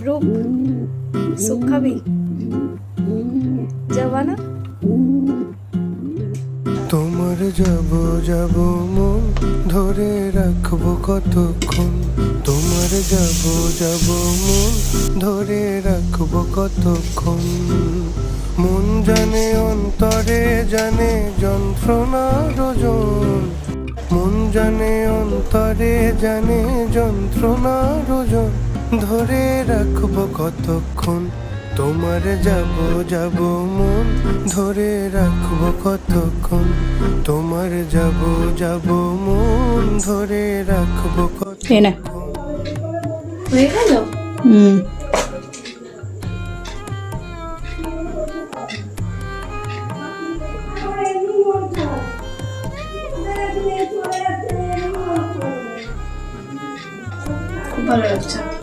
রূপ সুখ খাবি যাবা না? তোমার যাব যাব মন ধরে রাখবো কতক্ষণ, তোমার যাব যাব মন ধরে রাখবো কতক্ষণ। মন জানে অন্তরে জানে যন্ত্রণার ওজন, মন জানে অন্তরে জানে যন্ত্রণার ওজন। ধরে রাখবো কতক্ষণ, তোমার যাব যাব মন ধরে রাখবো কতক্ষণ, তোমার যাব যাব মন ধরে রাখবো কতক্ষণ। হয়ে গেল? খুব ভালো লাগছে।